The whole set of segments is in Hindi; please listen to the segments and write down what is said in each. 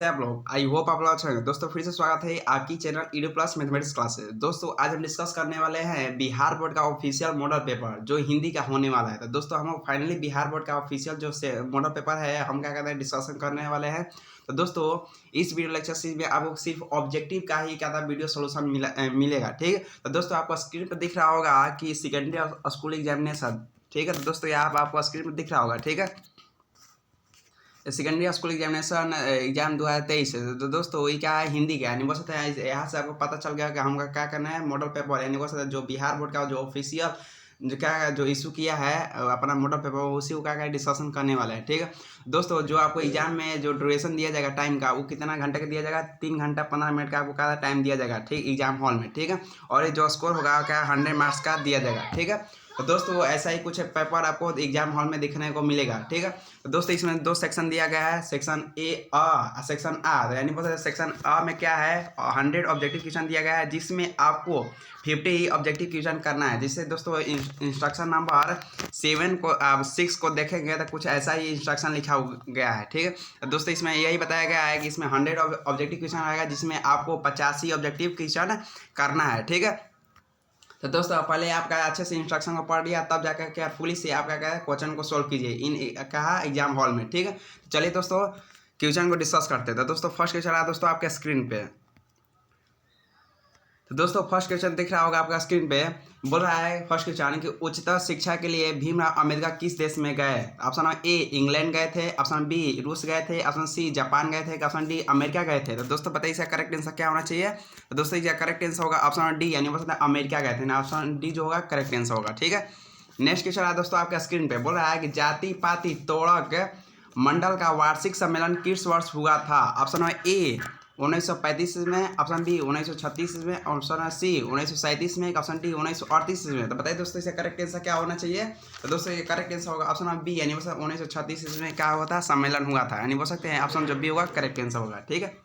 आप लोग आई होप आप लोग अच्छा है। दोस्तों फिर से स्वागत है आपकी channel Edu plus mathematics classes. दोस्तों आज हम डिस्कस करने वाले हैं बिहार बोर्ड का ऑफिशियल मॉडल पेपर जो हिंदी का होने वाला है। तो दोस्तों हम लोग फाइनली बिहार बोर्ड का ऑफिशियल जो मॉडल पेपर है हम क्या कहते हैं डिस्कशन करने वाले हैं। तो दोस्तों इस वीडियो लेक्चर सीरीज में आपको सिर्फ ऑब्जेक्टिव का ही क्या था वीडियो सोल्यूशन मिलेगा। ठीक है, तो दोस्तों आपको स्क्रीन पर दिख रहा होगा कि सेकेंडरी स्कूल एग्जामिनेशन। ठीक है, तो दोस्तों यहाँ पर आपको स्क्रीन पर दिख रहा होगा। ठीक है, सेकेंडरी स्कूल एग्जामिनेशन एग्जाम 2023 है। तो दोस्तों ये क्या है, हिंदी का यानी बोल सकते हैं। यहाँ से आपको पता चल गया कि हमका क्या करना है, मॉडल पेपर यानी बोल सकते हैं जो बिहार बोर्ड का जो ऑफिशियल जो क्या जो इशू किया है अपना मॉडल पेपर उसी को क्या डिस्कशन करने वाला है। ठीक है दोस्तों, जो आपको एग्जाम में जो ड्यूरेशन दिया जाएगा टाइम का वो कितना घंटे का दिया जाएगा, 3 घंटा 15 मिनट का आपको क्या टाइम दिया जाएगा। ठीक, एग्जाम हॉल में। ठीक है, और ये जो स्कोर होगा क्या 100 मार्क्स का दिया जाएगा। ठीक है, तो दोस्तों ऐसा ही कुछ पेपर आपको एग्जाम हॉल में देखने को मिलेगा। ठीक है, तो दोस्तों इसमें 2 सेक्शन दिया गया है, सेक्शन ए सेक्शन आ। यानी बोलते सेक्शन आ में क्या है 100 ऑब्जेक्टिव क्वेश्चन दिया गया है जिसमें आपको 50 ऑब्जेक्टिव क्वेश्चन करना है। जिससे दोस्तों इंस्ट्रक्शन नंबर 6 को देखेंगे तो कुछ ऐसा ही इंस्ट्रक्शन लिखा गया है। ठीक है, तो दोस्तों इसमें यही बताया गया है कि इसमें 100 ऑब्जेक्टिव क्वेश्चन आएगा जिसमें आपको 85 ऑब्जेक्टिव क्वेश्चन करना है। ठीक है, तो दोस्तों पहले आपका अच्छे से इंस्ट्रक्शन को पढ़ लिया तब जाकर केयरफुली से आपका क्या है क्वेश्चन को सोल्व कीजिए इन कहा एग्जाम हॉल में। ठीक है, तो चलिए दोस्तों क्वेश्चन को डिस्कस करते हैं। तो दोस्तों फर्स्ट क्वेश्चन आ दोस्तों आपके स्क्रीन पे। तो दोस्तों फर्स्ट क्वेश्चन दिख रहा होगा आपका स्क्रीन पे। बोल रहा है फर्स्ट क्वेश्चन कि उच्चतर शिक्षा के लिए भीमराव अम्बेडकर किस देश में गए। ऑप्शन नंबर ए इंग्लैंड गए थे, ऑप्शन बी रूस गए थे, ऑप्शन सी जापान गए थे, ऑप्शन डी अमेरिका गए थे। तो दोस्तों बताइए इसका करेक्ट आंसर क्या होना चाहिए। तो दोस्तों इसका करेक्ट आंसर होगा ऑप्शन नंबर डी यानी बोल अमेरिका गए थे ना, ऑप्शन डी जो होगा करेक्ट आंसर होगा। ठीक है, नेक्स्ट क्वेश्चन है दोस्तों आपका स्क्रीन पे। बोल रहा है कि जाति पाति तोड़क मंडल का वार्षिक सम्मेलन किस वर्ष हुआ था। ऑप्शन नंबर ए 1935 में, ऑप्शन बी 1936 में, ऑप्शन सी 1937 में, ऑप्शन डी 1938 में। तो बताइए दोस्तों इसका करेक्ट आंसर क्या होना चाहिए। तो दोस्तों ये करेक्ट आंसर होगा ऑप्शन नंबर बी यानी 1936 में क्या हुआ था सम्मेलन हुआ था। यानी बोल सकते हैं ऑप्शन जो बी होगा करेक्ट आंसर होगा। ठीक है,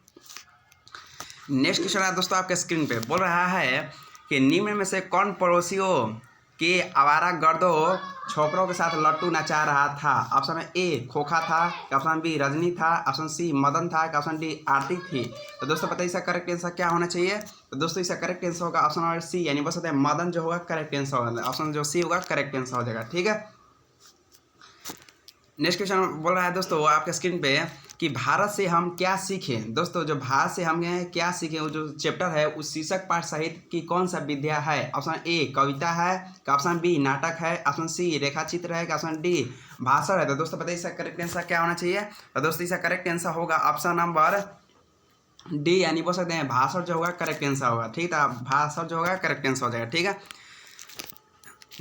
नेक्स्ट क्वेश्चन है दोस्तों आपके स्क्रीन पे। बोल रहा है कि निम्न में से कौन पड़ोसियों के आवारा गर्दों छोकरों के साथ लट्टू नचा रहा था। ऑप्शन ए खोखा था, ऑप्शन बी रजनी था, ऑप्शन सी मदन था, ऑप्शन डी आरती थी। तो दोस्तों बताइए इसका करेक्ट आंसर क्या होना चाहिए। तो दोस्तों इसका करेक्ट आंसर होगा ऑप्शन नंबर सी यानी बोल सकते हैं मदन जो होगा करेक्ट आंसर होगा, ऑप्शन जो सी होगा करेक्ट आंसर हो जाएगा। ठीक है, नेक्स्ट क्वेश्चन बोल रहा है दोस्तों आपके स्क्रीन पे कि भारत से हम क्या सीखें। दोस्तों जो भारत से हम क्या सीखें वो जो चैप्टर है उस शीर्षक पाठ सहित की कौन सा विद्या है। ऑप्शन ए कविता है, ऑप्शन बी नाटक है, ऑप्शन सी रेखा चित्र है, ऑप्शन डी भाषण है। तो दोस्तों बताइए इसका करेक्ट आंसर क्या होना चाहिए। तो दोस्तों इसका करेक्ट आंसर होगा ऑप्शन नंबर डी यानी बोल सकते हैं भाषण जो होगा करेक्ट आंसर होगा। ठीक है, भाषण जो होगा करेक्ट आंसर हो जाएगा। ठीक है,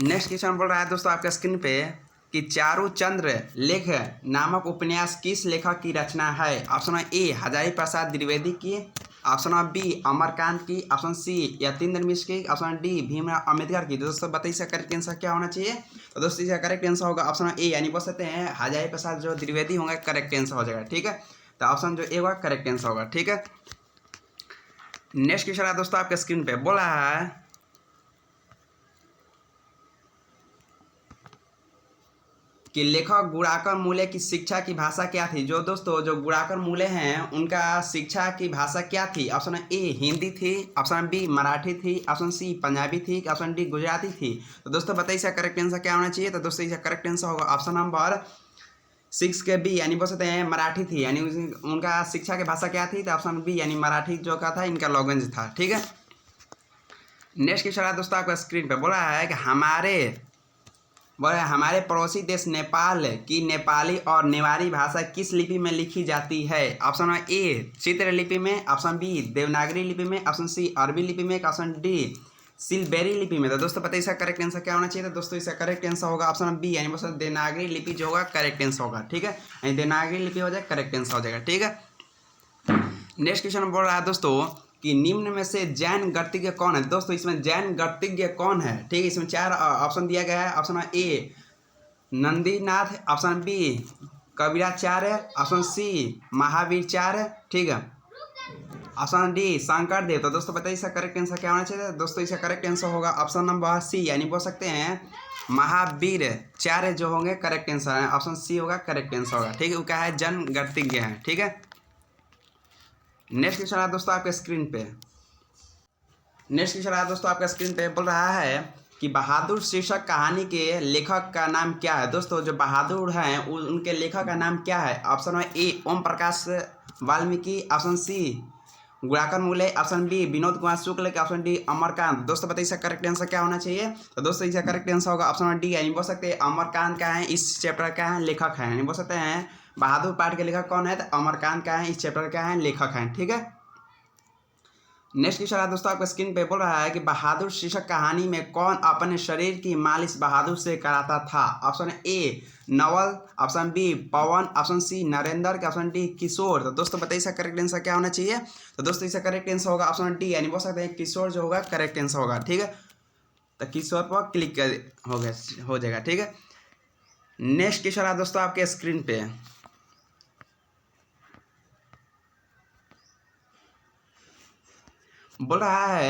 नेक्स्ट क्वेश्चन बोल रहा है दोस्तों आपके स्क्रीन पे कि चारूचंद्र लेख नामक उपन्यास किस लेखक की रचना है। ऑप्शन ए हजारी प्रसाद द्विवेदी की, ऑप्शन बी अमरकांत की, ऑप्शन सी यतीन्द्र मिश्र की, ऑप्शन डी भीमराव अम्बेडकर की। दोस्तों बताइए इसका करेक्ट आंसर क्या होना चाहिए। तो दोस्तों इसका करेक्ट आंसर होगा ऑप्शन ए यानी बोल सकते हैं हजारी प्रसाद जो द्विवेदी होंगे करेक्ट आंसर हो जाएगा। ठीक है, तो ऑप्शन जो ए होगा करेक्ट आंसर होगा। ठीक है, नेक्स्ट क्वेश्चन है दोस्तों आपके स्क्रीन पे। बोला है कि लेखक गुणाकर मूले की शिक्षा की भाषा क्या थी। जो दोस्तों जो गुणाकर मूले हैं उनका शिक्षा की भाषा क्या थी। ऑप्शन ए हिंदी थी, ऑप्शन बी मराठी थी, ऑप्शन सी पंजाबी थी, ऑप्शन डी गुजराती थी। तो दोस्तों बताइए इसका करेक्ट आंसर क्या होना चाहिए। तो दोस्तों इसका करेक्ट आंसर होगा ऑप्शन नंबर 6 के बी यानी बोल सकते हैं मराठी थी। यानी उनका शिक्षा की भाषा क्या थी। तो ऑप्शन बी यानी मराठी जो का था इनका लैंग्वेज था। ठीक है, नेक्स्ट क्वेश्चन है दोस्तों आपका स्क्रीन पर। बोला है कि हमारे पड़ोसी देश नेपाल की नेपाली और नेवारी भाषा किस लिपि में लिखी जाती है। ऑप्शन ए चित्र लिपि में, ऑप्शन बी देवनागरी लिपि में, ऑप्शन सी अरबी लिपि में, ऑप्शन डी सिलबेरी लिपि में। तो दोस्तों पता है इसका करेक्ट आंसर क्या होना चाहिए। तो दोस्तों इसका करेक्ट आंसर होगा ऑप्शन बी यानी मतलब देवनागरी लिपि जो होगा करेक्ट आंसर होगा। ठीक है, यानी देवनागरी लिपि हो जाए करेक्ट आंसर हो जाएगा। ठीक है, नेक्स्ट क्वेश्चन बोल रहा है दोस्तों कि निम्न में से जैन गणितज्ञ कौन है। दोस्तों इसमें जैन गणितज्ञ कौन है। ठीक है, इसमें 4 ऑप्शन दिया गया है। Option A Nandinath, option B Kabiracharya, option C Mahaviracharya, ठीक है, ऑप्शन डी शंकर देव। तो दोस्तों बताइए इसका करेक्ट आंसर क्या होना चाहिए। दोस्तों इसका करेक्ट आंसर होगा ऑप्शन नंबर सी यानी बोल सकते हैं महावीरचार्य जो होंगे करेक्ट आंसर है। ऑप्शन सी होगा करेक्ट आंसर होगा। ठीक है, वो क्या है जन गणितज्ञ है। ठीक है, नेक्स्ट क्वेश्चन है दोस्तों आपके स्क्रीन पे। नेक्स्ट क्वेश्चन है दोस्तों आपका स्क्रीन पे, बोल रहा है कि बहादुर शीर्षक कहानी के लेखक का नाम क्या है। दोस्तों जो बहादुर हैं उनके लेखक का नाम क्या है। ऑप्शन है A Om Prakash Valmiki, option C Gunakar Mugle, option B Vinod Kumar Shukla, option D Amarkant. दोस्तों बताइए इसका करेक्ट आंसर क्या होना चाहिए। तो दोस्तों इसका करेक्ट आंसर होगा ऑप्शन डी, यानी बोल सकते हैं अमरकांत का है इस चैप्टर का है लेखक है, यानी बोल सकते हैं बहादुर पाठ के लेखक कौन है, तो अमरकांत का है इस चैप्टर का है लेखक है। ठीक है, नेक्स्ट क्वेश्चन है दोस्तों आपका स्क्रीन पे, बोल रहा है कि बहादुर शीर्षक कहानी में कौन अपने शरीर की मालिश बहादुर से कराता था। Option A Naval, option B Pawan, option C Narendra, option D Kishore. तो दोस्तों बताइए इसका करेक्ट आंसर क्या होना चाहिए। तो दोस्तों इसका करेक्ट आंसर होगा ऑप्शन डी, यानी बोल सकते हैं किशोर जो होगा करेक्ट आंसर होगा। ठीक है, तो किशोर पर क्लिक कर हो जाएगा। ठीक है, नेक्स्ट क्वेश्चन है दोस्तों आपके स्क्रीन पे, बोल रहा है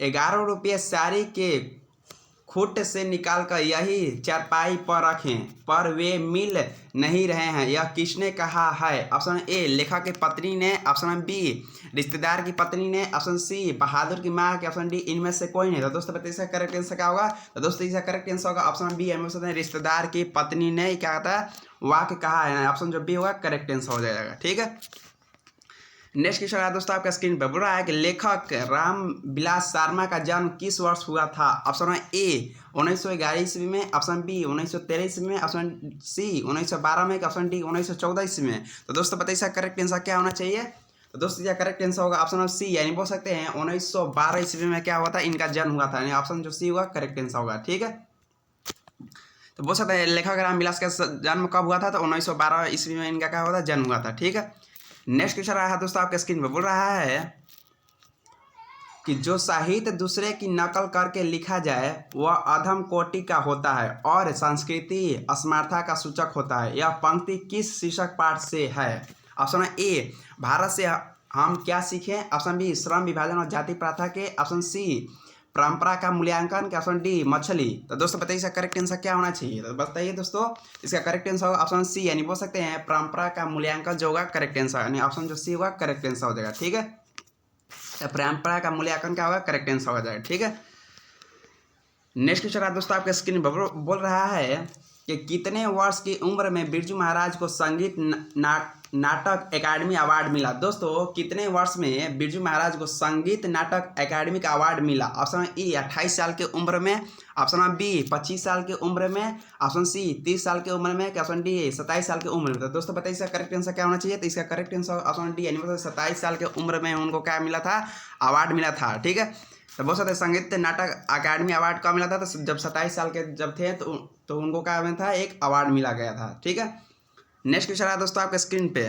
11 रुपये साड़ी के खूट से निकालकर यही चारपाई पर रखें पर वे मिल नहीं रहे हैं, यह किसने कहा है। ऑप्शन ए लेखक की पत्नी ने, ऑप्शन बी रिश्तेदार की पत्नी ने, ऑप्शन सी बहादुर की माँ के, ऑप्शन डी इनमें से कोई नहीं। तो दोस्तों बताइए इसका करेक्ट आंसर क्या होगा। तो दोस्तों इसका करेक्ट आंसर होगा ऑप्शन बी, हम रिश्तेदार की पत्नी ने क्या कहता है वाक्य कहा है, ऑप्शन जो बी होगा करेक्ट आंसर हो जाएगा। ठीक है, नेक्स्ट क्वेश्चन है दोस्तों आपका स्क्रीन पर, बोल रहा है कि लेखक राम विलास शर्मा का जन्म किस वर्ष हुआ था। ऑप्शन है ए 1911 ईस्वी में, ऑप्शन बी 1913 ईस्वी में, ऑप्शन सी 1912 में, ऑप्शन डी 1914 ईस्वी में। तो दोस्तों बताइए इसका करेक्ट आंसर क्या होना चाहिए। तो दोस्तों इसका करेक्ट आंसर होगा ऑप्शन सी, यानी बोल सकते हैं 1912 ईस्वी में क्या हुआ था, इनका जन्म हुआ था, यानी ऑप्शन जो सी होगा करेक्ट आंसर होगा। ठीक है, तो बोल सकते हैं लेखक राम विलास का जन्म कब हुआ था, तो 1912 ईस्वी में इनका क्या हुआ था, जन्म हुआ था। ठीक है, नेक्स्ट क्वेश्चन रहा है दोस्तों आपके स्क्रीन पर, बोल रहा है कि जो साहित्य दूसरे की नकल करके लिखा जाए वह अधम कोटि का होता है और संस्कृति असमर्था का सूचक होता है, यह पंक्ति किस शीर्षक पाठ से है। ऑप्शन ए भारत से हम क्या सीखें, ऑप्शन बी श्रम विभाजन और जाति प्रथा के, ऑप्शन सी परंपरा का मूल्यांकन के, ऑप्शन डी मछली। तो दोस्तों बताइए इसका करेक्ट आंसर क्या होना चाहिए। तो बताइए दोस्तों इसका करेक्ट आंसर होगा ऑप्शन सी, यानी बोल सकते हैं परंपरा का मूल्यांकन जो होगा करेक्ट आंसर, यानी ऑप्शन जो सी होगा करेक्ट आंसर हो जाएगा। ठीक है, तो परंपरा का मूल्यांकन क्या होगा करेक्ट आंसर हो जाएगा। ठीक है, नेक्स्ट क्वेश्चन है दोस्तों आपके स्क्रीन पर, बोल रहा है कि कितने वर्ष की उम्र में बिरजू महाराज को संगीत नाटक एकेडमी अवार्ड मिला। दोस्तों कितने वर्ष में बिरजू महाराज को संगीत नाटक एकेडमी का अवार्ड मिला। ऑप्शन ई 28 साल की उम्र में, ऑप्शन बी 25 साल की उम्र में, ऑप्शन सी 30 साल की उम्र में, ऑप्शन डी 27 साल की उम्र में। तो दोस्तों बताइए इसका करेक्ट आंसर क्या होना चाहिए। तो इसका करेक्ट आंसर ऑप्शन डी, यानी मतलब 27 साल की उम्र में उनको क्या मिला था, अवार्ड मिला था। ठीक है, तो बहुत सारे संगीत नाटक अकादमी अवार्ड कब मिला था, तो जब 27 साल के जब थे तो उनको क्या मिला था, एक अवार्ड मिला गया था। ठीक है, नेक्स्ट क्वेश्चन है दोस्तों आपके स्क्रीन पे,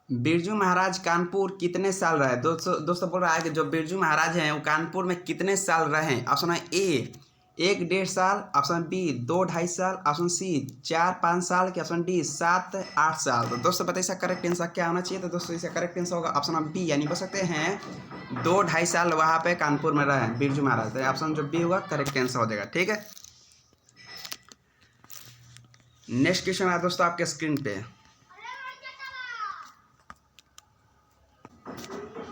बिरजू महाराज कानपुर कितने साल रहे। दोस्तों बोल रहा है कि जो बिरजू महाराज हैं वो कानपुर में कितने साल रहे। ऑप्शन है ए 1-1.5 साल, ऑप्शन बी 2-2.5 साल, ऑप्शन सी 4-5 साल के, ऑप्शन डी 7-8 साल। तो दोस्तों बताइए इसका करेक्ट आंसर क्या होना चाहिए। तो दोस्तों इसका करेक्ट आंसर होगा ऑप्शन बी, यानी बोल सकते हैं 2-2.5 साल वहाँ पे कानपुर में रहे बिरजू महाराज। तो ऑप्शन जो बी होगा करेक्ट आंसर हो जाएगा। ठीक है, नेक्स्ट क्वेश्चन है दोस्तों आपके स्क्रीन पे,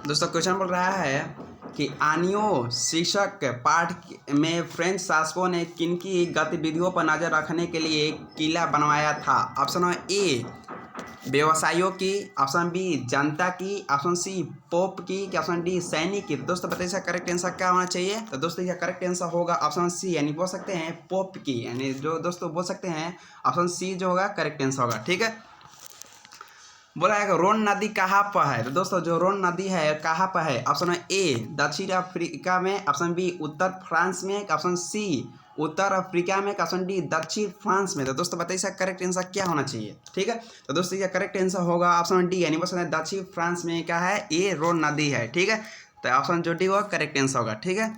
दोस्तों क्वेश्चन बोल रहा है कि आनियो शीर्षक पाठ में फ्रेंच शासकों ने किनकी गतिविधियों पर नजर रखने के लिए किला बनवाया था। ऑप्शन है ए व्यवसायियों की, ऑप्शन बी जनता की, ऑप्शन सी पोप की, ऑप्शन डी सैनिक की। दोस्तों बताइए इसका करेक्ट आंसर क्या होना चाहिए। तो दोस्तों इसका करेक्ट आंसर होगा ऑप्शन सी, यानी बोल सकते हैं पोप की, यानी जो दोस्तों बोल सकते हैं ऑप्शन सी जो होगा करेक्ट आंसर होगा। ठीक है, बोला है रोन नदी कहाँ पर है। तो दोस्तों जो रोन नदी है कहाँ पर है। ऑप्शन है ए दक्षिण अफ्रीका में, ऑप्शन बी उत्तर फ्रांस में, ऑप्शन सी उत्तर अफ्रीका में, ऑप्शन डी दक्षिण फ्रांस में। तो दोस्तों बताइए इसका करेक्ट आंसर क्या होना चाहिए। ठीक है, तो दोस्तों इसका करेक्ट आंसर होगा ऑप्शन डी, यानी बोल दक्षिण फ्रांस में क्या है, ये रोन नदी है। ठीक है, तो ऑप्शन जो डी होगा करेक्ट आंसर होगा। ठीक है,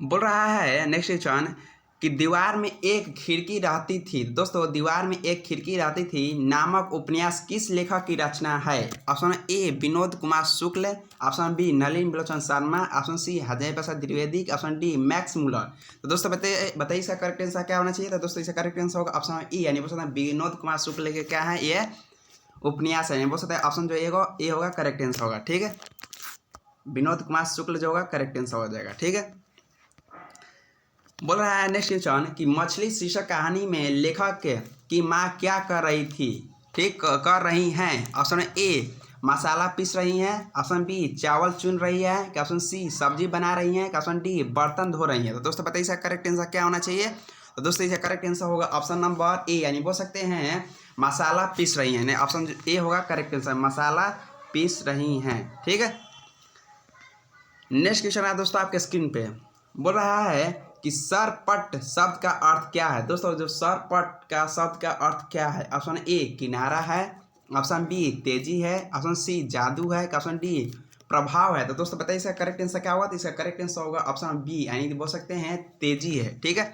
बोल रहा है नेक्स्ट क्वेश्चन कि दीवार में एक खिड़की रहती थी। दोस्तों दीवार में एक खिड़की रहती थी नामक उपन्यास किस लेखक की रचना है। Option A Vinod Kumar Shukla, option B Nalin Vilochan Sharma, option C Ajay Prasad Dwivedi, option D Max Muller. तो दोस्तों बताइए इसका करेक्ट आंसर क्या होना चाहिए। तो दोस्तों इसका करेक्ट आंसर होगा ऑप्शन ई, यानी विनोद कुमार शुक्ल के क्या है ये उपन्यास है, बोल सकते हैं ऑप्शन जो ए होगा करेक्ट आंसर होगा। ठीक है, विनोद कुमार शुक्ल जो होगा करेक्ट आंसर हो जाएगा। ठीक है, बोल रहा है नेक्स्ट क्वेश्चन कि मछली शीर्षक कहानी में लेखक की माँ क्या कर रही थी? ठीक, कर रही हैं। ऑप्शन ए मसाला पीस रही हैं, ऑप्शन बी चावल चुन रही है, ऑप्शन सी सब्जी बना रही हैं, ऑप्शन डी बर्तन धो रही हैं। तो दोस्तों बताइए इसका करेक्ट आंसर क्या होना चाहिए? तो दोस्तों इसका करेक्ट आंसर होगा ऑप्शन नंबर ए, यानी बोल सकते हैं मसाला पीस रही हैं। ऑप्शन ए होगा करेक्ट आंसर, मसाला पीस रही हैं। ठीक है, नेक्स्ट क्वेश्चन है दोस्तों आपके स्क्रीन पे। बोल रहा है कि सरपट शब्द का अर्थ क्या है? दोस्तों जो सरपट का शब्द का अर्थ क्या है? ऑप्शन ए किनारा है, ऑप्शन बी तेजी है, ऑप्शन सी जादू है, ऑप्शन डी प्रभाव है। तो दोस्तों बताइए इसका करेक्ट आंसर क्या होगा? तो इसका करेक्ट आंसर होगा ऑप्शन बी, यानी बोल सकते हैं तेजी है। ठीक है,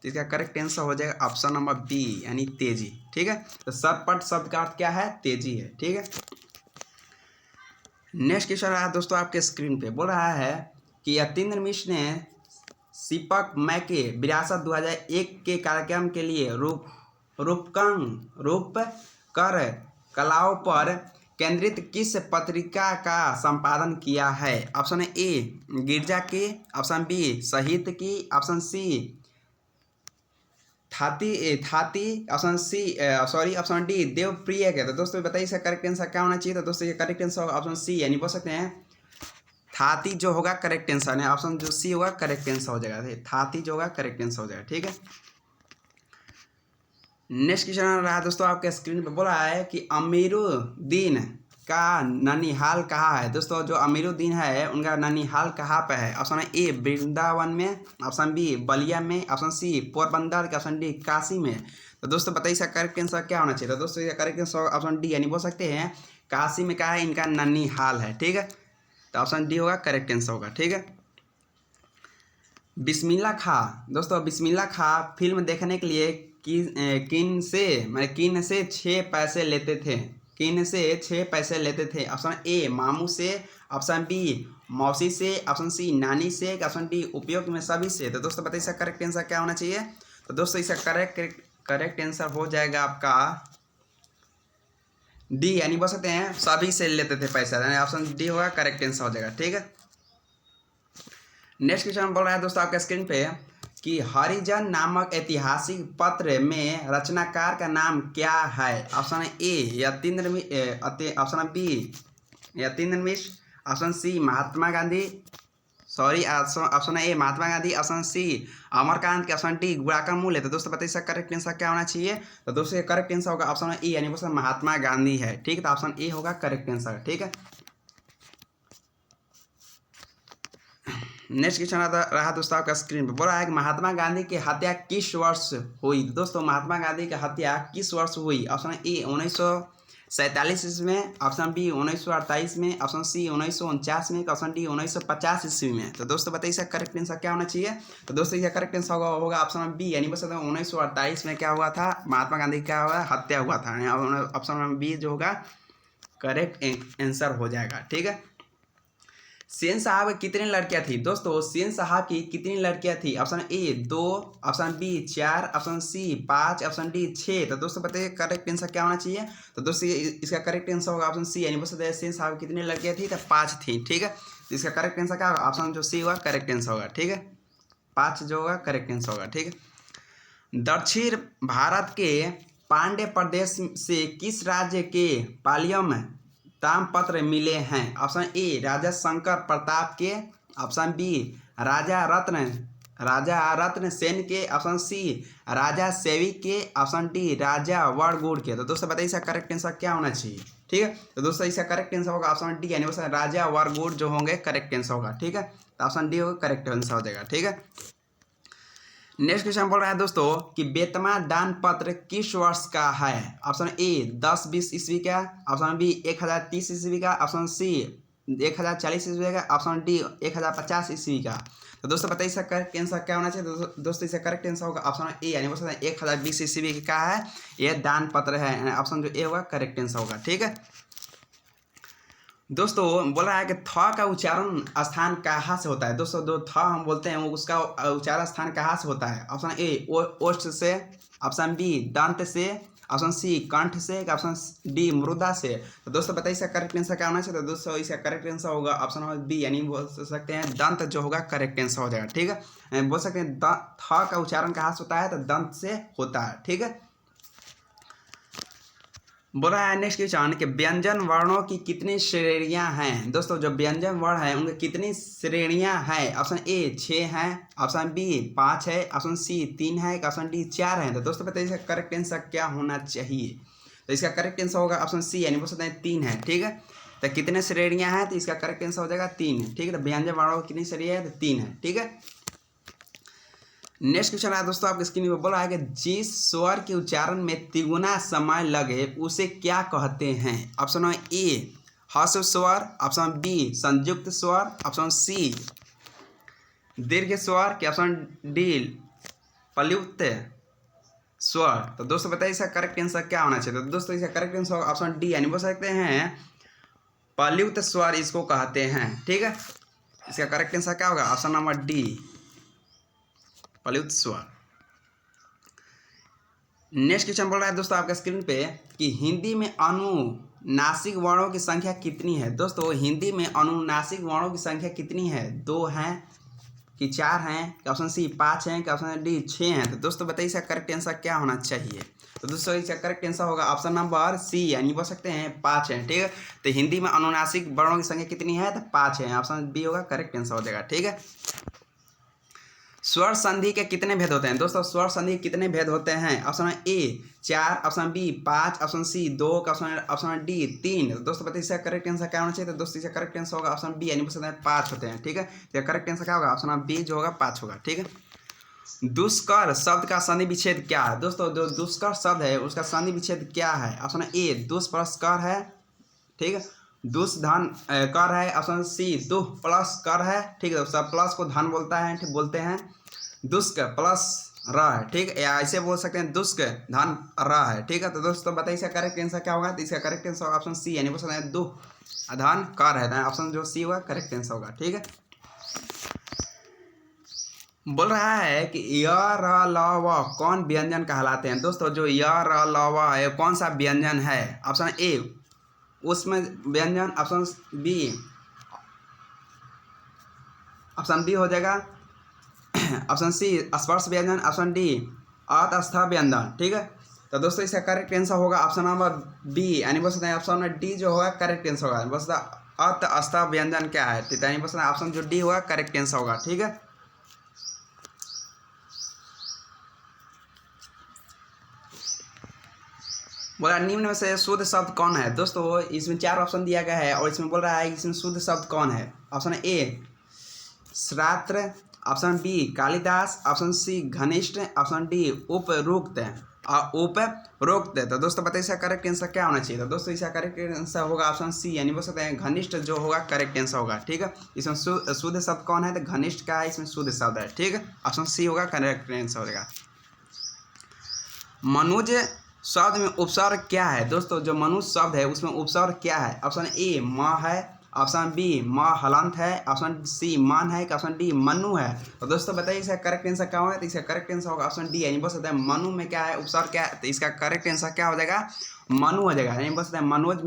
तो इसका करेक्ट आंसर हो जाएगा ऑप्शन नंबर बी, यानी तेजी। ठीक है, तो सरपट शब्द का अर्थ क्या है? तेजी है। ठीक है, नेक्स्ट क्वेश्चन रहा दोस्तों आपके स्क्रीन पे। बोल रहा है कि यतीन्द्र मिश्र ने दीपक मैके विरासत 2001 के कार्यक्रम के लिए रूपकर कलाओं पर केंद्रित किस पत्रिका का संपादन किया है? ऑप्शन ए गिरजा की, ऑप्शन बी साहित्य की, ऑप्शन सी थाती, ऑप्शन डी देवप्रिय के। तो दोस्तों बताइए इसका करेक्ट आंसर क्या होना चाहिए? तो दोस्तों ये करेक्ट आंसर होगा ऑप्शन सी, यानी बोल सकते हैं थाती जो होगा करेक्ट आंसर है। ऑप्शन जो सी होगा करेक्ट आंसर हो जाएगा, थाती जो होगा करेक्ट आंसर हो जाएगा। ठीक है, नेक्स्ट क्वेश्चन रहा दोस्तों आपके स्क्रीन पे। बोला है कि अमीरुद्दीन का ननिहाल कहाँ है? दोस्तों जो अमीरुद्दीन है उनका ननिहाल कहाँ पे है? ऑप्शन ए वृंदावन में, ऑप्शन बी बलिया में, option C Porbandar, option D Kashi में। तो दोस्तों बताइए इसका करेक्ट आंसर क्या होना चाहिए? तो दोस्तों इसका करेक्ट आंसर ऑप्शन डी, यानी बोल सकते हैं काशी में कहा है इनका ननिहाल है। ठीक है, तो ऑप्शन डी होगा करेक्ट आंसर होगा। ठीक है, बिस्मिल्लाह खां। दोस्तों बिस्मिल्लाह खां फिल्म देखने के लिए किन से 6 पैसे लेते थे? किन से 6 पैसे लेते थे? ऑप्शन ए मामू से, ऑप्शन बी मौसी से, ऑप्शन सी नानी से, ऑप्शन डी उपयोग में सभी से। तो दोस्तों बताइए इसका करेक्ट आंसर क्या होना चाहिए? तो दोस्तों इसका करेक्ट आंसर हो जाएगा आपका डी, यानी बोल सकते हैं सभी से लेते थे पैसा, यानी ऑप्शन डी होगा करेक्ट आंसर हो जाएगा। ठीक है, नेक्स्ट क्वेश्चन बोल रहा है दोस्तों आपके स्क्रीन पे कि हरिजन नामक ऐतिहासिक पत्र में रचनाकार का नाम क्या है? Option A option B Yatindra Mishra, option C Mahatma Gandhi, option A Mahatma Gandhi, option C Amarkant, option D Gunakar Muley. तो दोस्तों बताइए इसका करेक्ट आंसर क्या होना चाहिए? तो दोस्तों करेक्ट आंसर होगा ऑप्शन ए, यानी बोल महात्मा गांधी है। ठीक है, तो ऑप्शन ए होगा करेक्ट आंसर। ठीक है, नेक्स्ट क्वेश्चन रहा दोस्तों आपका स्क्रीन पे। बोल रहा है कि महात्मा गांधी की हत्या किस वर्ष हुई? दोस्तों महात्मा गांधी की हत्या किस वर्ष हुई? ऑप्शन ए 1947 ईस्वी में, ऑप्शन बी 1948 में, ऑप्शन सी 1949 में, ऑप्शन डी 1950 ईस्वी में। तो दोस्तों बताइए इसका करेक्ट आंसर क्या होना चाहिए? तो दोस्तों इसका करेक्ट आंसर होगा ऑप्शन बी, यानी बस 1948 में क्या हुआ था? महात्मा गांधी का हत्या हुआ था। ऑप्शन बी जो होगा करेक्ट आंसर हो जाएगा। ठीक है, सेन साहब कितनी लड़कियां थी? दोस्तों सेन साहब की कितनी लड़कियां थी? Option A 2, option B 4, option C 5, option D 6। तो दोस्तों बताइए करेक्ट आंसर क्या होना चाहिए? तो दोस्तों इसका करेक्ट आंसर होगा ऑप्शन सी, यानी बोल सेन साहब कितनी लड़कियां थी? तो 5 थी। ठीक है, तो इसका करेक्ट आंसर क्या होगा? ऑप्शन जो सी होगा करेक्ट आंसर होगा। ठीक है, 5 जो होगा करेक्ट आंसर होगा। ठीक है, दक्षिण भारत के पांड्य प्रदेश से किस राज्य के पालियम ताम्रपत्र मिले हैं? ऑप्शन ए राजा शंकर प्रताप के, ऑप्शन बी राजा रत्न सेन के, ऑप्शन सी राजा सेवी के, ऑप्शन डी राजा वरगुड़ के। तो दोस्तों बताइए इसका करेक्ट आंसर क्या होना चाहिए? ठीक है, तो दोस्तों इसका करेक्ट आंसर होगा ऑप्शन डी, यानी राजा वरगुड़ जो होंगे करेक्ट आंसर होगा। ठीक है, तो ऑप्शन डी होगा करेक्ट आंसर हो जाएगा। ठीक है, नेक्स्ट क्वेश्चन बोल रहा है दोस्तों कि बेतमा दान पत्र किस वर्ष का है? ऑप्शन ए 1020 ईस्वी का, ऑप्शन बी 1030 ईस्वी का, ऑप्शन सी 1040 ईस्वी का, ऑप्शन डी 1050 ईस्वी का। तो दोस्तों बताइए इसका करेक्ट आंसर क्या होना चाहिए? दोस्तों इसका करेक्ट आंसर होगा ऑप्शन ए, यानी बोल सकते हैं 1020 ईस्वी का है ये दान पत्र है। ऑप्शन जो ए होगा करेक्ट आंसर होगा। ठीक है, दोस्तों बोल रहा है कि थ का उच्चारण स्थान कहाँ से होता है? दोस्तों जो थ हम बोलते हैं वो उसका उच्चारण स्थान कहाँ से होता है? ऑप्शन ए ओष्ठ से, ऑप्शन बी दंत से, ऑप्शन सी कंठ से, ऑप्शन डी मृदा से। तो दोस्तों बताइए इसका करेक्ट आंसर क्या होना चाहिए। तो दोस्तों इसका करेक्ट आंसर होगा ऑप्शन नंबर बी, यानी बोल सकते हैं दंत जो होगा करेक्ट आंसर हो जाएगा। ठीक है, बोल सकते हैं थ का उच्चारण कहाँ से होता है, तो दंत से होता है। ठीक है, बोला है नेक्स्ट क्वेश्चन कि व्यंजन वर्णों की कितनी श्रेणियां हैं। दोस्तों जो व्यंजन वर्ण है उनकी कितनी श्रेणियां हैं। ऑप्शन ए 6 हैं, ऑप्शन बी 5 है, ऑप्शन सी 3 है, ऑप्शन डी 4 है। तो दोस्तों बताइए इसका करेक्ट आंसर क्या होना चाहिए। तो इसका करेक्ट आंसर होगा ऑप्शन सी, यानी बोल सकते हैं 3 है। ठीक है, तो कितने श्रेणियां हैं, तो इसका करेक्ट आंसर हो जाएगा 3। ठीक है, तो व्यंजन वर्णों की कितनी श्रेणियां है, तो 3 है। ठीक है, नेक्स्ट क्वेश्चन है दोस्तों आपके स्क्रीन पर बोला है कि जिस स्वर के उच्चारण में तिगुना समय लगे उसे क्या कहते हैं। ऑप्शन ए ह्रस्व स्वर, ऑप्शन बी संयुक्त स्वर, ऑप्शन सी दीर्घ स्वर, के ऑप्शन डी प्लुत स्वर। तो दोस्तों बताइए इसका करेक्ट आंसर क्या होना चाहिए। तो दोस्तों इसका करेक्ट आंसर ऑप्शन डी, यानी बोल सकते हैं प्लुत स्वर इसको कहते हैं। ठीक है, इसका करेक्ट आंसर क्या होगा, ऑप्शन नंबर डी प्लुत स्वर। नेक्स्ट क्वेश्चन बोल रहा है दोस्तों आपके स्क्रीन पे कि हिंदी में अनुनासिक वर्णों की संख्या कितनी है। दोस्तों हिंदी में अनुनासिक वर्णों की संख्या कितनी है, 2 हैं कि 4 हैं, कि ऑप्शन सी 5 हैं, कि ऑप्शन डी 6 हैं। तो दोस्तों बताइए इसका करेक्ट आंसर क्या होना चाहिए। तो दोस्तों इसका करेक्ट आंसर होगा ऑप्शन नंबर सी, यानी बोल सकते हैं 5 हैं। ठीक है, तो हिंदी में अनुनासिक वर्णों की संख्या कितनी है, तो 5 है। ऑप्शन बी होगा करेक्ट आंसर हो जाएगा। ठीक है, स्वर संधि के कितने भेद होते हैं। दोस्तों स्वर संधि के कितने भेद होते हैं। Option A 4, option B 5, option C 2, option D 3। तो दोस्तों बताइए इसका करेक्ट आंसर क्या होना चाहिए। तो दोस्तों इसका करेक्ट आंसर होगा ऑप्शन बी, यानी बोल सकते हैं 5 होते हैं। ठीक है, इसका करेक्ट आंसर क्या होगा, ऑप्शन बी जो होगा 5 होगा। ठीक है, दुष्कर शब्द का संधि विच्छेद क्या है। दोस्तों जो दुष्कर शब्द है उसका संधि विच्छेद क्या है। ऑप्शन ए दुष्प्लस है, ठीक है, दुष धन कर है, ऑप्शन सी दुह प्लस कर है। ठीक है, सब प्लस को धन बोलता है, ठीक बोलते हैं, दुष्क प्लस र है। ठीक है, या ऐसे बोल सकते हैं दुष्क धन र है। ठीक है, तो दोस्तों बताइए इसका करेक्ट आंसर क्या होगा। तो इसका करेक्ट आंसर ऑप्शन सी, यानी बोल सकते हैं दुह धन कर है, ऑप्शन जो सी होगा करेक्ट आंसर होगा। ठीक है, बोल रहा है कि य र ल व कौन व्यंजन कहलाते हैं। दोस्तों जो य र ल व है कौन सा व्यंजन है। ऑप्शन ए उसमें व्यंजन, ऑप्शन बी हो जाएगा, ऑप्शन सी स्पर्श व्यंजन, ऑप्शन डी अतस्थ व्यंजन। ठीक है, तो दोस्तों इसका करेक्ट आंसर होगा ऑप्शन नंबर बी, यानी बोल सकते हैं ऑप्शन नंबर डी जो होगा करेक्ट आंसर होगा। बोल सकते अतस्थ व्यंजन क्या है, यानी बोल सकते हैं ऑप्शन जो डी होगा करेक्ट आंसर होगा। ठीक है, बोला निम्न में से शुद्ध शब्द कौन है। दोस्तों इसमें 4 ऑप्शन दिया गया है और इसमें बोल रहा है इसमें शुद्ध शब्द कौन है। ऑप्शन ए श्रात्र, option B Kalidas, option C घनिष्ठ, ऑप्शन डी उपरोक्त उपरोक्त। तो दोस्तों बताइए इसका करेक्ट आंसर क्या होना चाहिए। तो दोस्तों इसका करेक्ट आंसर होगा ऑप्शन सी, यानी बोल सकते हैं घनिष्ठ जो होगा करेक्ट आंसर होगा। ठीक है, इसमें शुद्ध शब्द कौन है, तो घनिष्ठ का है इसमें शुद्ध शब्द है। ठीक है, ऑप्शन सी होगा करेक्ट आंसर हो जाएगा। मनुज शब्द में उपसर्ग क्या है। दोस्तों जो मनुष्य शब्द है उसमें उपसर्ग क्या है। ऑप्शन ए माँ है, ऑप्शन बी माँ हलंत है, ऑप्शन सी मान है, ऑप्शन डी मनु है। तो दोस्तों बताइए इसका करेक्ट आंसर क्या होगा। तो इसका करेक्ट आंसर होगा ऑप्शन डी, यानी बोल सकते हैं मनु में क्या है उपसर्ग क्या है। तो इसका करेक्ट आंसर क्या हो जाएगा, मनु हो जाएगा। यानी बोल सकते हैं मनुज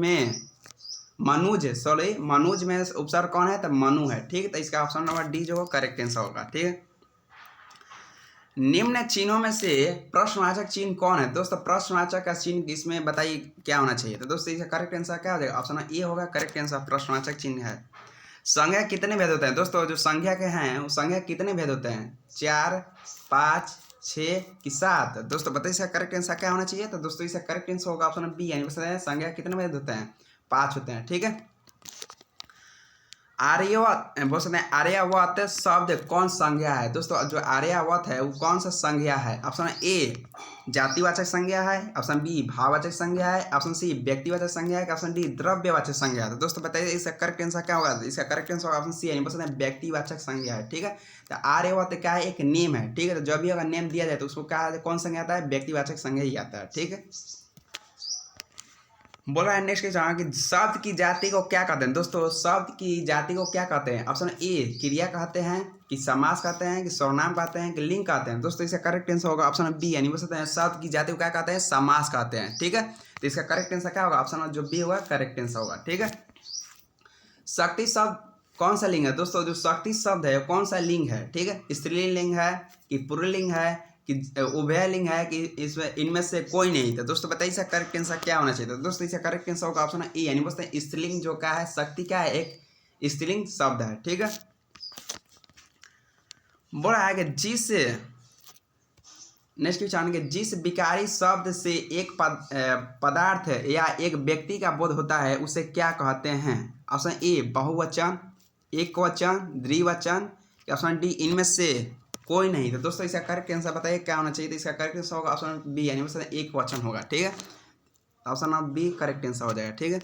में उपसर्ग कौन है, तो मनु है। ठीक है, तो इसका ऑप्शन नंबर डी जो करेक्ट आंसर होगा। ठीक है, निम्न चिन्हों में से प्रश्नवाचक चिन्ह कौन है। दोस्तों प्रश्नवाचक का चिन्ह इसमें बताइए क्या होना चाहिए। तो दोस्तों इसका करेक्ट आंसर क्या हो जाएगा, ऑप्शन ए होगा करेक्ट आंसर, प्रश्नवाचक चिन्ह है। संज्ञा कितने भेद होते हैं। दोस्तों जो संज्ञा के हैं वो संज्ञा कितने भेद होते हैं, 4, 5, 6 कि 7। दोस्तों बताइए इसका करेक्ट आंसर क्या होना चाहिए। तो दोस्तों इसका करेक्ट आंसर होगा ऑप्शन बी, यानी संज्ञा कितने भेद होते हैं, 5 होते हैं। ठीक है, आर्यवत बोल सकते हैं आर्यवत शब्द कौन संज्ञा है। दोस्तों जो आर्यवत है वो कौन सा संज्ञा है। ऑप्शन ए जातिवाचक संज्ञा है, ऑप्शन बी भाववाचक संज्ञा है, ऑप्शन सी व्यक्तिवाचक संज्ञा है, ऑप्शन डी द्रव्यवाचक संज्ञा है। तो दोस्तों बताइए इसका करेक्ट आंसर क्या होगा। इसका करेक्ट आंसर ऑप्शन सी, यानी बोल सकते हैं व्यक्तिवाचक संज्ञा है। ठीक है, तो आर्यवत क्या है, एक नेम है। ठीक है, तो जब भी अगर नेम दिया जाए तो उसको क्या कौन संज्ञा आता है, व्यक्तिवाचक संज्ञा ही आता है। ठीक है, बोल रहा है नेक्स्ट क्वेश्चन कि शब्द की जाति को क्या कहते हैं। दोस्तों शब्द की जाति को क्या कहते हैं। ऑप्शन ए क्रिया कहते हैं, कि समास कहते हैं, कि सर्वनाम कहते हैं, कि लिंग कहते हैं। दोस्तों इसका करेक्ट आंसर होगा ऑप्शन बी, यानी बोल सकते हैं शब्द की जाति को क्या कहते हैं, समास कहते हैं। ठीक है, तो इसका करेक्ट आंसर क्या होगा, ऑप्शन जो बी होगा करेक्ट आंसर होगा। ठीक है, शक्ति शब्द कौन सा लिंग है। दोस्तों जो शक्ति शब्द है कौन सा लिंग है। ठीक है, स्त्रीलिंग है, कि पुल्लिंग है, कि उभयलिंग है, कि इसमें इनमें से कोई नहीं। तो दोस्तों बताइए इसका करेक्ट आंसर क्या होना चाहिए। तो दोस्तों इसका करेक्ट आंसर होगा ऑप्शन ए, यानी बोलते हैं स्त्रीलिंग जो क्या है, शक्ति क्या है, एक स्त्रीलिंग शब्द है। ठीक है, बोल रहा है कि जिस नेक्स्ट क्वेश्चन के जिस विकारी शब्द से एक पदार्थ या एक व्यक्ति का बोध होता है उसे क्या कहते हैं। ऑप्शन ए बहुवचन, एक वचन, द्विवचन, ऑप्शन डी इनमें से कोई नहीं। तो दोस्तों इसका करेक्ट आंसर बताइए क्या होना चाहिए। तो इसका करेक्ट आंसर होगा ऑप्शन बी, यानी बोल सकते हैं एक वचन होगा। ठीक है, option of B correct answer हो जाएगा। ठीक है,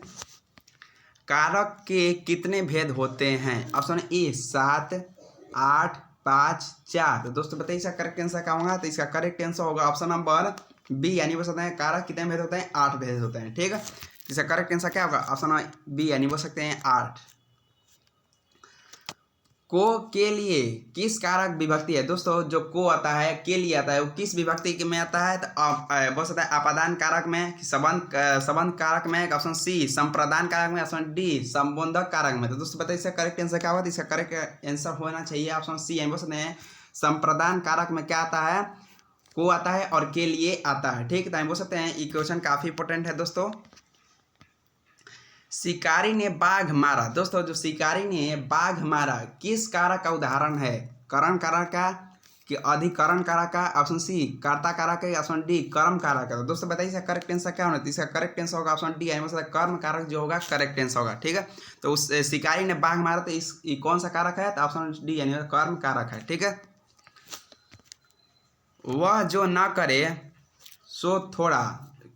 कारक के कितने भेद होते हैं। ऑप्शन ए 7, 8, 5, 4। तो दोस्तों बताइए इसका करेक्ट आंसर क्या होगा। तो इसका करेक्ट आंसर होगा ऑप्शन नंबर बी, यानी बोल सकते हैं कारक कितने भेद होते हैं, 8 भेद होते हैं। ठीक है, इसका करेक्ट आंसर क्या होगा, ऑप्शन बी, यानी बोल सकते हैं 8। को के लिए किस कारक विभक्ति है। दोस्तों जो को आता है, के लिए आता है, वो किस विभक्ति में आता है। तो बोल सकता है अपादान कारक में, संबंध कारक में, ऑप्शन सी संप्रदान कारक में, ऑप्शन डी संबोधक कारक में। तो दोस्तों बताइए इसका करेक्ट आंसर क्या होगा। तो इसका करेक्ट आंसर होना चाहिए ऑप्शन सी, यानी बोल सकते हैं संप्रदान कारक में क्या आता है, को आता है और के लिए आता है। ठीक है, तो बोल सकते हैं ये क्वेश्चन काफी इंपॉर्टेंट है। दोस्तों शिकारी ने बाघ मारा। दोस्तों जो शिकारी ने बाघ मारा किस कारक का उदाहरण है, करण कारक का, कि अधिकरण कारक का, ऑप्शन सी कर्ता कारक है, ऑप्शन डी कर्म कारक है। तो दोस्तों बताइए इसका करेक्ट आंसर क्या होना है। इसका करेक्ट आंसर होगा ऑप्शन डी, यानी कर्म कारक जो होगा करेक्ट आंसर होगा। ठीक है, तो उस शिकारी ने बाघ मारा तो इस कौन सा कारक है, तो ऑप्शन डी यानी कर्म कारक है। ठीक है, वह जो न करे सो थोड़ा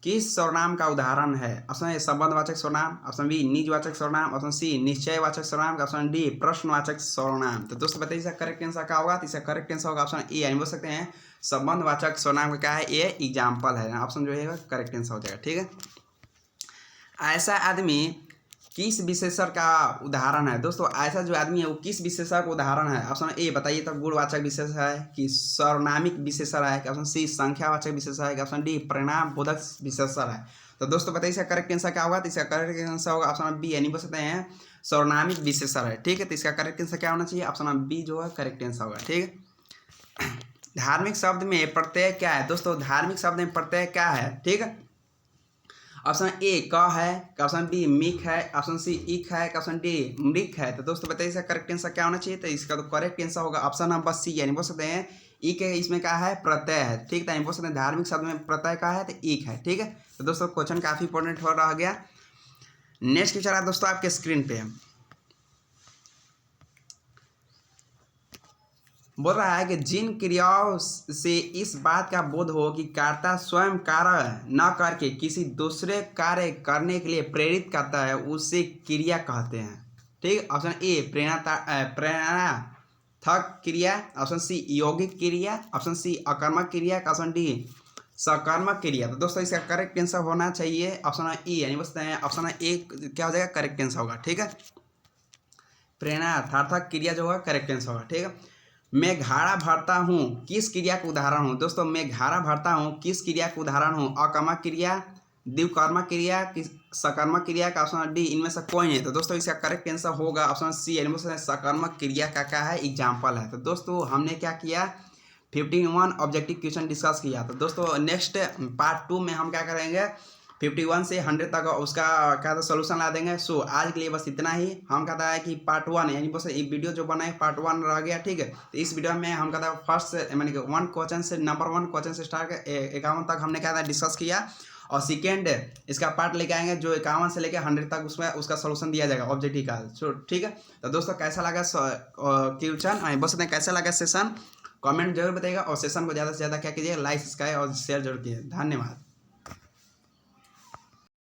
किस सर्वनाम का उदाहरण है। ऑप्शन ए संबंधवाचक सर्वनाम, ऑप्शन बी निजवाचक सर्वनाम, ऑप्शन सी निश्चयवाचक सर्वनाम, ऑप्शन डी प्रश्नवाचक सर्वनाम। तो दोस्तों बताइए इसका करेक्ट आंसर क्या होगा। तो इसका करेक्ट आंसर होगा ऑप्शन ए, यानी बोल सकते हैं संबंधवाचक सर्वनाम का क्या है, ये एग्जाम्पल है। ऑप्शन जो है करेक्ट आंसर हो जाएगा। ठीक है, ऐसा आदमी किस विशेषण का उदाहरण है। दोस्तों ऐसा जो आदमी है वो किस विशेषण का उदाहरण है। ऑप्शन ए बताइए तो गुणवाचक विशेषण है, कि सर्वनामिक विशेषण है, कि ऑप्शन सी संख्यावाचक विशेषण है, कि ऑप्शन डी परिणाम बोधक विशेषण है। तो दोस्तों बताइए इसका करेक्ट आंसर क्या होगा। तो इसका करेक्ट आंसर होगा ऑप्शन बी, यानी बोल सकते हैं सर्वनामिक विशेषण है। ठीक है, तो इसका करेक्ट आंसर क्या होना चाहिए, ऑप्शन बी जो है करेक्ट आंसर होगा। ठीक है, धार्मिक शब्द में प्रत्यय क्या है। दोस्तों धार्मिक शब्द में प्रत्यय क्या है। ठीक है, ऑप्शन ए क है, ऑप्शन बी मिक है, ऑप्शन सी इक है, ऑप्शन डी मृक है। तो दोस्तों बताइए इसका करेक्ट आंसर क्या होना चाहिए। तो इसका तो करेक्ट आंसर होगा ऑप्शन नंबर सी, यानी बोल सकते हैं इक है, इसमें क्या है प्रत्यय है। ठीक है, बोल सकते हैं धार्मिक शब्द में प्रत्यय का है तो इक है। ठीक है, तो दोस्तों क्वेश्चन काफी इंपॉर्टेंट हो रहा गया। नेक्स्ट क्वेश्चन है दोस्तों आपके स्क्रीन पे, बोल रहा है कि जिन क्रियाओं से इस बात का बोध हो कि कर्ता स्वयं कार्य न करके किसी दूसरे कार्य करने के लिए प्रेरित करता है उसे क्रिया कहते हैं। ठीक, ऑप्शन ए प्रेरणात्मक क्रिया, ऑप्शन सी यौगिक क्रिया, ऑप्शन सी अकर्मक क्रिया, ऑप्शन डी सकर्मक क्रिया। तो दोस्तों इसका करेक्ट आंसर होना चाहिए ऑप्शन ई, यानी बोलते हैं ऑप्शन ए क्या हो जाएगा करेक्ट आंसर होगा। ठीक है, प्रेरणात्मक क्रिया जो होगा करेक्ट आंसर होगा। ठीक है, मैं घाड़ा भरता हूँ किस क्रिया का उदाहरण हूँ। दोस्तों मैं घाड़ा भरता हूँ किस क्रिया का उदाहरण हूँ, अकर्मक क्रिया, द्विकर्मक क्रिया, सकर्मक क्रिया का, ऑप्शन डी इनमें से कोई नहीं। तो दोस्तों इसका करेक्ट आंसर होगा ऑप्शन सी, यानी सकर्मक क्रिया का क्या है एग्जाम्पल है। तो दोस्तों हमने क्या किया 51 ऑब्जेक्टिव क्वेश्चन डिस्कस किया। तो दोस्तों नेक्स्ट पार्ट 2 में हम क्या करेंगे 51 से 100 तक उसका क्या था सोल्यूशन ला देंगे। सो आज के लिए बस इतना ही। हम कहता है कि पार्ट 1 यानी बस एक वीडियो जो बनाए पार्ट 1 रह गया। ठीक है, तो इस वीडियो में हम कहता है फर्स्ट यानी कि 1 क्वेश्चन से नंबर 1 क्वेश्चन से स्टार्ट कर 51 तक हमने क्या था डिस्कस किया, और सेकेंड इसका पार्ट लेके आएंगे जो 51 से लेकर 100 तक उसमें उसका सोल्यूशन दिया जाएगा ऑब्जेक्टिव का। सो ठीक है, तो दोस्तों कैसा लगा क्वेश्चन बस कैसा लगा सेशन कमेंट जरूर बताइएगा, और सेशन को ज़्यादा से ज़्यादा क्या कीजिएगा लाइक सब्सक्राइब और शेयर जरूर कीजिए। धन्यवाद।